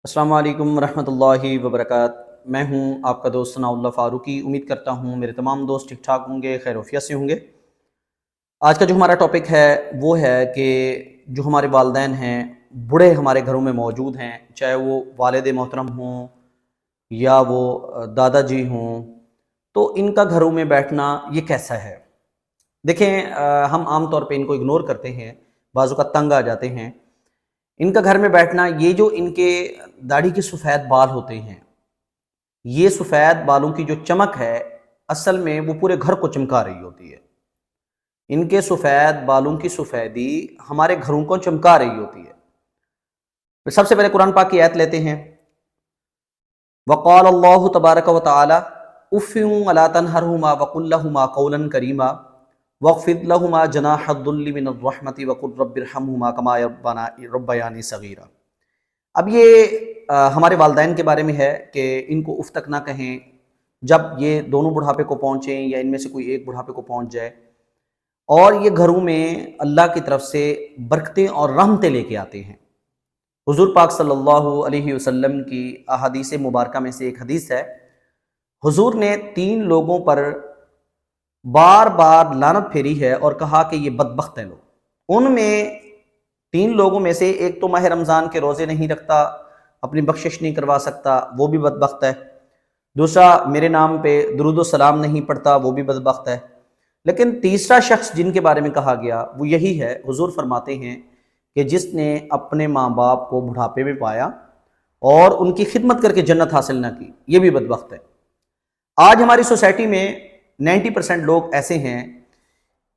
السلام علیکم ورحمۃ اللہ وبرکاتہ۔ میں ہوں آپ کا دوست ثناء اللہ فاروقی۔ امید کرتا ہوں میرے تمام دوست ٹھیک ٹھاک ہوں گے، خیر وفیت سے ہوں گے۔ آج کا جو ہمارا ٹاپک ہے وہ ہے کہ جو ہمارے والدین ہیں، بوڑھے ہمارے گھروں میں موجود ہیں، چاہے وہ والد محترم ہوں یا وہ دادا جی ہوں، تو ان کا گھروں میں بیٹھنا یہ کیسا ہے؟ دیکھیں، ہم عام طور پہ ان کو اگنور کرتے ہیں، بعض اوقات تنگ آ جاتے ہیں۔ ان کا گھر میں بیٹھنا، یہ جو ان کے داڑھی کے سفید بال ہوتے ہیں، یہ سفید بالوں کی جو چمک ہے، اصل میں وہ پورے گھر کو چمکا رہی ہوتی ہے۔ ان کے سفید بالوں کی سفیدی ہمارے گھروں کو چمکا رہی ہوتی ہے۔ سب سے پہلے قرآن پاک کی آیت لیتے ہیں۔ وقال اللہ تبارک و تعالی اف ولا تنہرہما وقل لہما قولا کریما واخفض لہما جناح الذل من الرحمۃ وقل رب ارحمہما کما ربیانی صغیرا۔ اب یہ ہمارے والدین کے بارے میں ہے کہ ان کو اف تک نہ کہیں جب یہ دونوں بڑھاپے کو پہنچیں یا ان میں سے کوئی ایک بڑھاپے کو پہنچ جائے، اور یہ گھروں میں اللہ کی طرف سے برکتیں اور رحمتیں لے کے آتے ہیں۔ حضور پاک صلی اللہ علیہ وسلم کی احادیث مبارکہ میں سے ایک حدیث ہے، حضور نے 3 لوگوں پر بار بار لعنت پھیری ہے اور کہا کہ یہ بدبخت ہیں لوگ۔ ان میں 3 لوگوں میں سے ایک تو ماہ رمضان کے روزے نہیں رکھتا، اپنی بخشش نہیں کروا سکتا، وہ بھی بدبخت ہے۔ دوسرا میرے نام پہ درود و سلام نہیں پڑھتا، وہ بھی بدبخت ہے۔ لیکن تیسرا شخص جن کے بارے میں کہا گیا وہ یہی ہے، حضور فرماتے ہیں کہ جس نے اپنے ماں باپ کو بڑھاپے میں پایا اور ان کی خدمت کر کے جنت حاصل نہ کی، یہ بھی بدبخت ہے۔ آج ہماری سوسائٹی میں 90% لوگ ایسے ہیں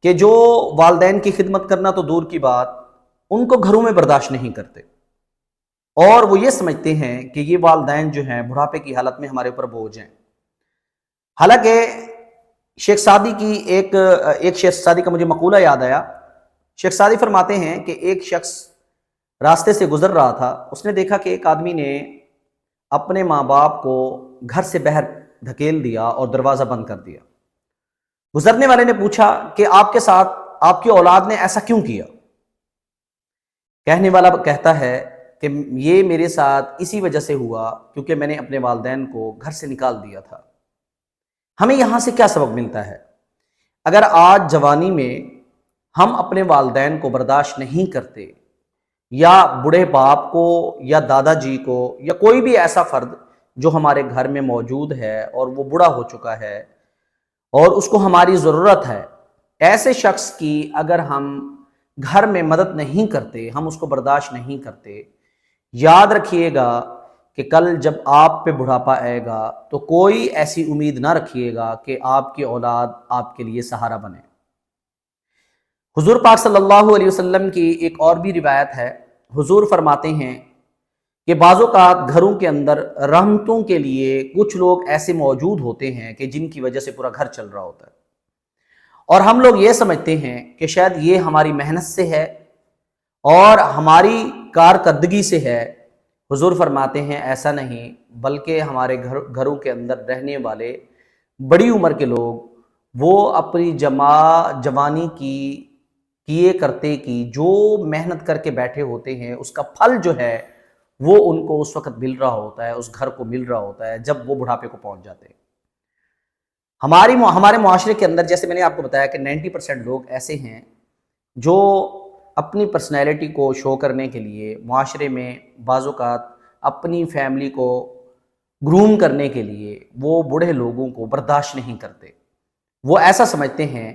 کہ جو والدین کی خدمت کرنا تو دور کی بات، ان کو گھروں میں برداشت نہیں کرتے، اور وہ یہ سمجھتے ہیں کہ یہ والدین جو ہیں بڑھاپے کی حالت میں ہمارے اوپر بوجھ ہیں۔ حالانکہ شیخ سعدی کی ایک شیخ سعدی کا مجھے مقولہ یاد آیا۔ شیخ سعدی فرماتے ہیں کہ ایک شخص راستے سے گزر رہا تھا، اس نے دیکھا کہ ایک آدمی نے اپنے ماں باپ کو گھر سے باہر دھکیل دیا اور دروازہ بند کر دیا۔ گزرنے والے نے پوچھا کہ آپ کے ساتھ آپ کی اولاد نے ایسا کیوں کیا؟ کہنے والا کہتا ہے کہ یہ میرے ساتھ اسی وجہ سے ہوا کیونکہ میں نے اپنے والدین کو گھر سے نکال دیا تھا۔ ہمیں یہاں سے کیا سبق ملتا ہے؟ اگر آج جوانی میں ہم اپنے والدین کو برداشت نہیں کرتے، یا بوڑھے باپ کو یا دادا جی کو یا کوئی بھی ایسا فرد جو ہمارے گھر میں موجود ہے اور وہ بوڑھا ہو چکا ہے اور اس کو ہماری ضرورت ہے، ایسے شخص کی اگر ہم گھر میں مدد نہیں کرتے، ہم اس کو برداشت نہیں کرتے، یاد رکھیے گا کہ کل جب آپ پہ بڑھاپا آئے گا تو کوئی ایسی امید نہ رکھیے گا کہ آپ کی اولاد آپ کے لیے سہارا بنے۔ حضور پاک صلی اللہ علیہ وسلم کی ایک اور بھی روایت ہے، حضور فرماتے ہیں کہ بعض اوقات گھروں کے اندر رحمتوں کے لیے کچھ لوگ ایسے موجود ہوتے ہیں کہ جن کی وجہ سے پورا گھر چل رہا ہوتا ہے، اور ہم لوگ یہ سمجھتے ہیں کہ شاید یہ ہماری محنت سے ہے اور ہماری کارکردگی سے ہے۔ حضور فرماتے ہیں ایسا نہیں، بلکہ ہمارے گھروں کے اندر رہنے والے بڑی عمر کے لوگ، وہ اپنی جوانی کی کیے کرتے کی جو محنت کر کے بیٹھے ہوتے ہیں، اس کا پھل جو ہے وہ ان کو اس وقت مل رہا ہوتا ہے، اس گھر کو مل رہا ہوتا ہے جب وہ بڑھاپے کو پہنچ جاتے ہیں۔ ہمارے معاشرے کے اندر جیسے میں نے آپ کو بتایا کہ 90% لوگ ایسے ہیں جو اپنی پرسنالٹی کو شو کرنے کے لیے معاشرے میں بعض اوقات اپنی فیملی کو گروم کرنے کے لیے وہ بوڑھے لوگوں کو برداشت نہیں کرتے۔ وہ ایسا سمجھتے ہیں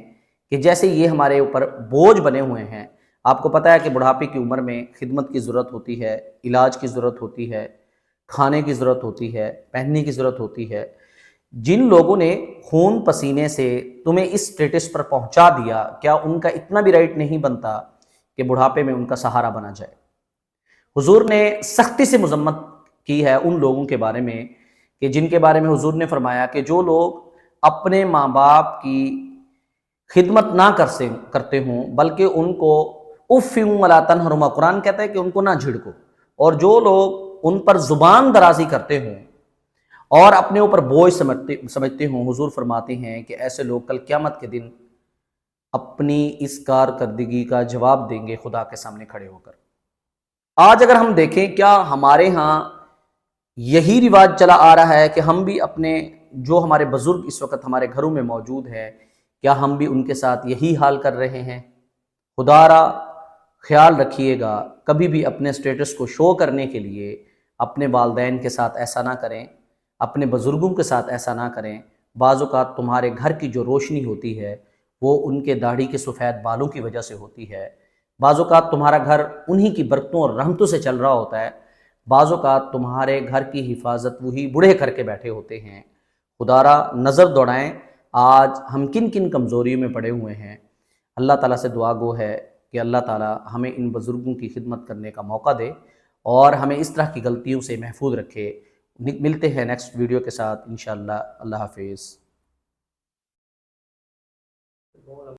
کہ جیسے یہ ہمارے اوپر بوجھ بنے ہوئے ہیں۔ آپ کو پتہ ہے کہ بڑھاپے کی عمر میں خدمت کی ضرورت ہوتی ہے، علاج کی ضرورت ہوتی ہے، کھانے کی ضرورت ہوتی ہے، پہننے کی ضرورت ہوتی ہے۔ جن لوگوں نے خون پسینے سے تمہیں اس سٹیٹس پر پہنچا دیا، کیا ان کا اتنا بھی رائٹ نہیں بنتا کہ بڑھاپے میں ان کا سہارا بنا جائے؟ حضور نے سختی سے مذمت کی ہے ان لوگوں کے بارے میں کہ جن کے بارے میں حضور نے فرمایا کہ جو لوگ اپنے ماں باپ کی خدمت نہ کرتے ہوں بلکہ ان کو اف ولا تنہرہما، قرآن کہتا ہے کہ ان کو نہ جھڑکو، اور جو لوگ ان پر زبان درازی کرتے ہوں اور اپنے اوپر بوجھ سمجھتے ہوں، حضور فرماتے ہیں کہ ایسے لوگ کل قیامت کے دن اپنی اس کارکردگی کا جواب دیں گے خدا کے سامنے کھڑے ہو کر۔ آج اگر ہم دیکھیں، کیا ہمارے ہاں یہی رواج چلا آ رہا ہے کہ ہم بھی اپنے جو ہمارے بزرگ اس وقت ہمارے گھروں میں موجود ہیں، کیا ہم بھی ان کے ساتھ یہی حال کر رہے ہیں؟ خدا را خیال رکھیے گا، کبھی بھی اپنے سٹیٹس کو شو کرنے کے لیے اپنے والدین کے ساتھ ایسا نہ کریں، اپنے بزرگوں کے ساتھ ایسا نہ کریں۔ بعض اوقات تمہارے گھر کی جو روشنی ہوتی ہے وہ ان کے داڑھی کے سفید بالوں کی وجہ سے ہوتی ہے۔ بعض اوقات تمہارا گھر انہی کی برکتوں اور رحمتوں سے چل رہا ہوتا ہے۔ بعض اوقات تمہارے گھر کی حفاظت وہی بوڑھے کر کے بیٹھے ہوتے ہیں۔ خدا را نظر دوڑائیں آج ہم کن کن کمزوریوں میں پڑے ہوئے ہیں۔ اللہ تعالیٰ سے دعا گو ہے کہ اللہ تعالیٰ ہمیں ان بزرگوں کی خدمت کرنے کا موقع دے اور ہمیں اس طرح کی غلطیوں سے محفوظ رکھے۔ ملتے ہیں نیکسٹ ویڈیو کے ساتھ انشاءاللہ۔ اللہ حافظ۔